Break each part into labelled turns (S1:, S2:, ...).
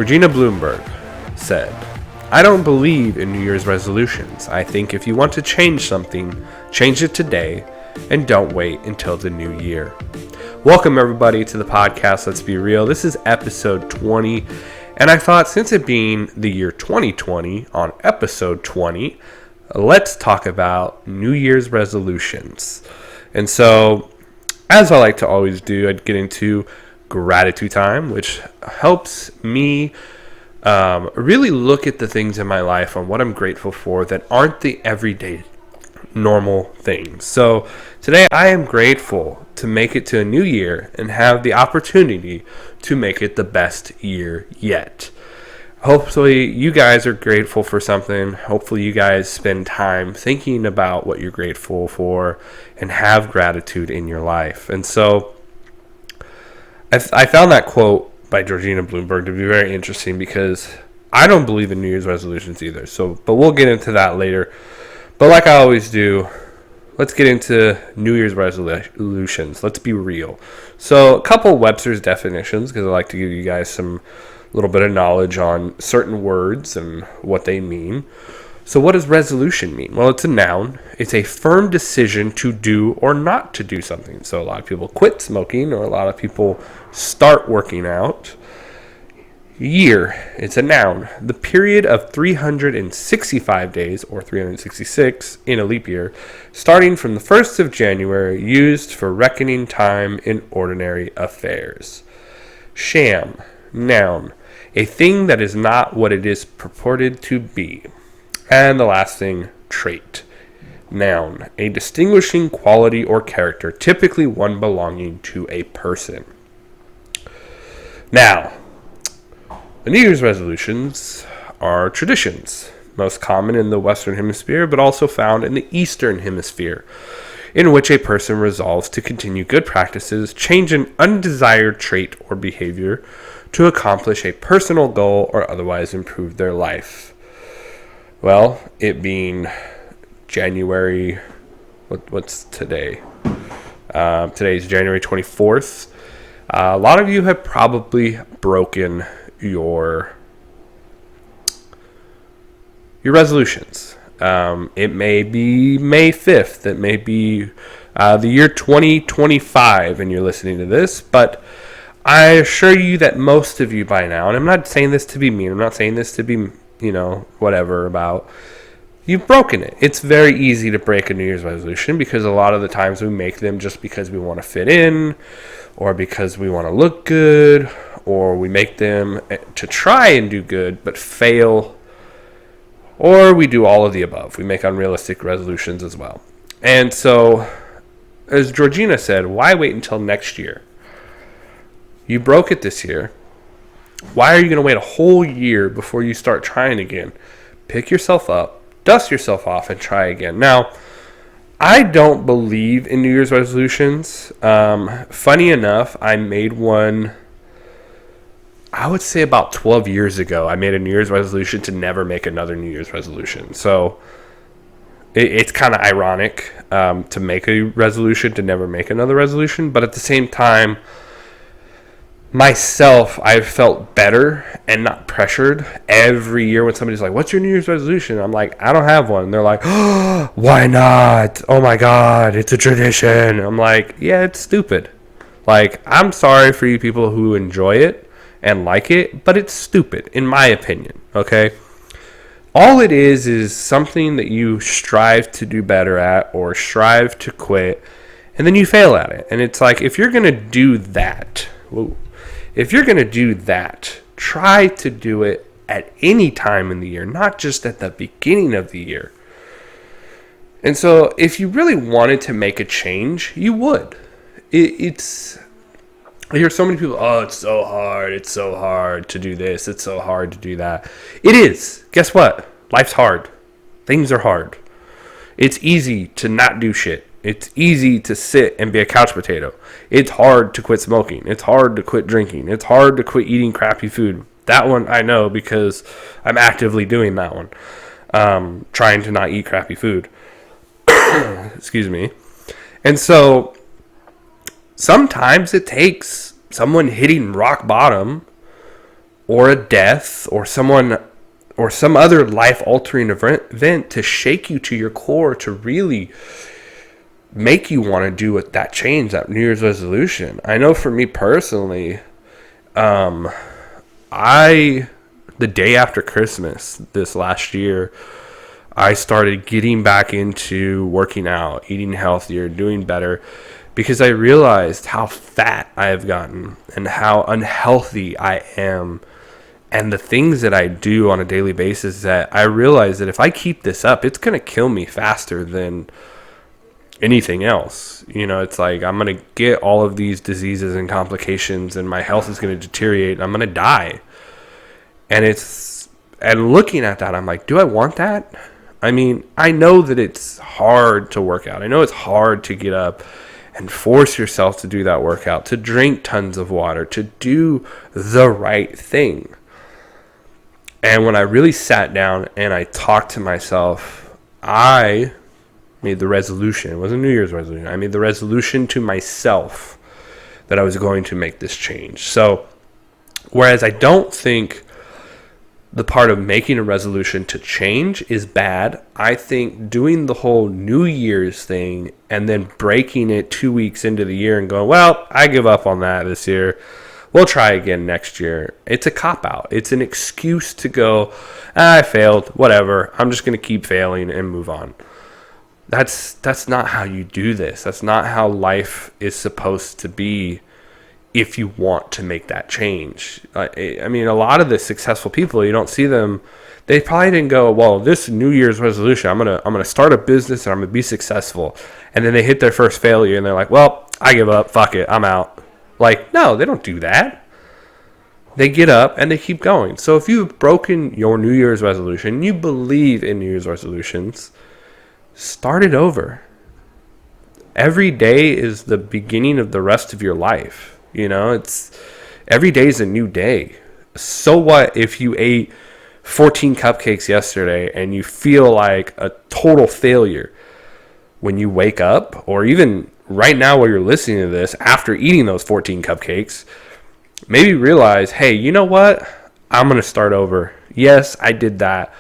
S1: Georgina Bloomberg said, "I don't believe in New Year's resolutions. I think if you want to change something, change it today and don't wait until the new year." Welcome everybody to the podcast, Let's Be Real. This is episode 20, and I thought since it being the year 2020 on episode 20, let's talk about New Year's resolutions. And so, as I like to always do, I'd get into gratitude time, which helps me really look at the things in my life and what I'm grateful for that aren't the everyday normal things. So today I am grateful to make it to a new year and have the opportunity to make it the best year yet. Hopefully you guys are grateful for something. Hopefully you guys spend time thinking about what you're grateful for and have gratitude in your life. And so I found that quote by Georgina Bloomberg to be very interesting because I don't believe in New Year's resolutions either. But we'll get into that later. But like I always do, let's get into New Year's resolutions. Let's be real. So a couple Webster's definitions, because I like to give you guys some little bit of knowledge on certain words and what they mean. So what does resolution mean? Well, it's a noun. It's a firm decision to do or not to do something. So a lot of people quit smoking, or a lot of people start working out. Year, it's a noun. The period of 365 days, or 366 in a leap year, starting from the 1st of January, used for reckoning time in ordinary affairs. Sham, noun. A thing that is not what it is purported to be. And the last thing, trait. Noun. A distinguishing quality or character, typically one belonging to a person. Now, the New Year's resolutions are traditions, most common in the Western Hemisphere, but also found in the Eastern Hemisphere, in which a person resolves to continue good practices, change an undesired trait or behavior to accomplish a personal goal or otherwise improve their life. Well, it being January, what's today? Today's January 24th. A lot of you have probably broken your resolutions. It may be May 5th. It may be the year 2025 and you're listening to this, but I assure you that most of you by now, and I'm not saying this to be mean, I'm not saying this to be, whatever about, you've broken it. It's very easy to break a New Year's resolution because a lot of the times we make them just because we want to fit in or because we want to look good, or we make them to try and do good but fail, or we do all of the above. We make unrealistic resolutions as well. And so, as Georgina said, why wait until next year? You broke it this year. Why are you going to wait a whole year before you start trying again? Pick yourself up, dust yourself off, and try again. Now, I don't believe in New Year's resolutions. Funny enough, I made one, I would say about 12 years ago. I made a New Year's resolution to never make another New Year's resolution. So it's kind of ironic to make a resolution to never make another resolution. But at the same time, myself, I've felt better and not pressured every year when somebody's like, "What's your New Year's resolution?" I'm like, "I don't have one." And they're like, "Oh, why not? Oh my God, it's a tradition." I'm like, "Yeah, it's stupid." Like, I'm sorry for you people who enjoy it and like it, but it's stupid, in my opinion, okay? All it is something that you strive to do better at or strive to quit, and then you fail at it. And it's like, if you're going to do that, try to do it at any time in the year, not just at the beginning of the year. And so if you really wanted to make a change, you would. I hear so many people, "Oh, it's so hard to do this, it's so hard to do that." It is. Guess what? Life's hard. Things are hard. It's easy to not do shit. It's easy to sit and be a couch potato. It's hard to quit smoking. It's hard to quit drinking. It's hard to quit eating crappy food. That one I know because I'm actively doing that one. Trying to not eat crappy food. Excuse me. And so sometimes it takes someone hitting rock bottom or a death or someone or some other life-altering event to shake you to your core, to really make you want to do that change, that New Year's resolution. I know for me personally, the day after Christmas this last year, I started getting back into working out, eating healthier, doing better, because I realized how fat I have gotten and how unhealthy I am, and the things that I do on a daily basis, that I realize that if I keep this up, it's going to kill me faster than anything else. It's like I'm going to get all of these diseases and complications, and my health is going to deteriorate, and I'm going to die. And looking at that, I'm like, do I want that? I mean, I know that it's hard to work out. I know it's hard to get up and force yourself to do that workout, to drink tons of water, to do the right thing. And when I really sat down and I talked to myself, I made the resolution. It wasn't a New Year's resolution. I made the resolution to myself that I was going to make this change. So, whereas I don't think the part of making a resolution to change is bad, I think doing the whole New Year's thing and then breaking it 2 weeks into the year and going, well, I give up on that this year, we'll try again next year, it's a cop-out. It's an excuse to go, I failed, whatever, I'm just going to keep failing and move on. That's not how you do this. That's not how life is supposed to be if you want to make that change. I mean, a lot of the successful people, you don't see them, they probably didn't go, well, this New Year's resolution, I'm gonna start a business and I'm gonna be successful. And then they hit their first failure and they're like, well, I give up, fuck it, I'm out. Like, no, they don't do that. They get up and they keep going. So if you've broken your New Year's resolution, you believe in New Year's resolutions, start it over. Every day is the beginning of the rest of your life. It's every day is a new day. So what if you ate 14 cupcakes yesterday and you feel like a total failure when you wake up, or even right now while you're listening to this, after eating those 14 cupcakes, maybe realize, hey, you know what? I'm going to start over. Yes, I did that,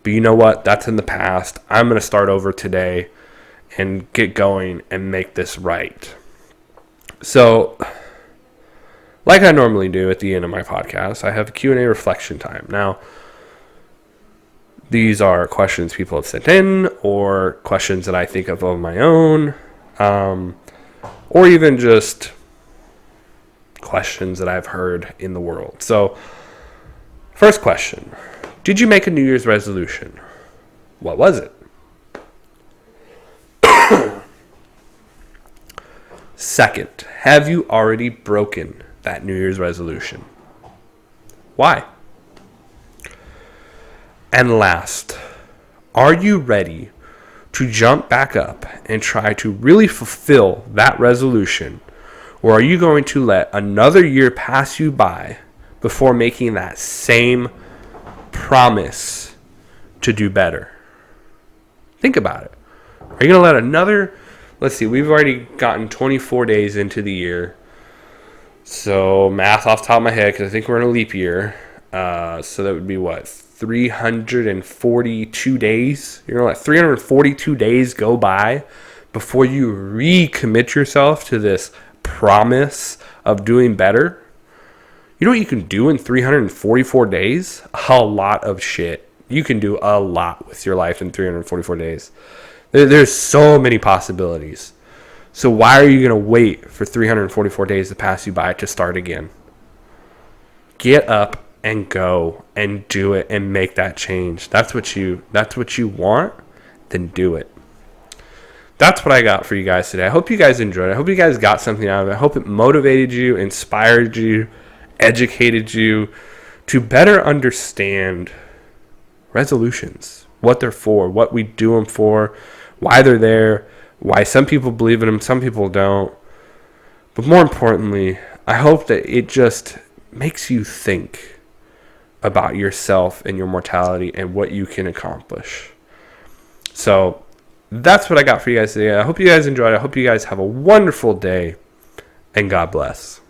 S1: but you know what? That's in the past. I'm going to start over today and get going and make this right. So, like I normally do at the end of my podcast, I have a Q&A reflection time. Now, these are questions people have sent in, or questions that I think of my own, or even just questions that I've heard in the world. So, first question. Did you make a New Year's resolution? What was it? Second, have you already broken that New Year's resolution? Why? And last, are you ready to jump back up and try to really fulfill that resolution? Or are you going to let another year pass you by before making that same promise to do better? Think about it. Are you going to let another, let's see, we've already gotten 24 days into the year. So math off the top of my head, because I think we're in a leap year. So that would be what? 342 days? You're going to let 342 days go by before you recommit yourself to this promise of doing better? You know what you can do in 344 days? A lot of shit. You can do a lot with your life in 344 days. There's so many possibilities. So why are you going to wait for 344 days to pass you by to start again? Get up and go and do it and make that change. That's what you want, then do it. That's what I got for you guys today. I hope you guys enjoyed it. I hope you guys got something out of it. I hope it motivated you, inspired you, educated you to better understand resolutions, what they're for, what we do them for, why they're there, why some people believe in them, some people don't. But more importantly, I hope that it just makes you think about yourself and your mortality and what you can accomplish. So that's what I got for you guys today. I hope you guys enjoyed it. I hope you guys have a wonderful day, and God bless.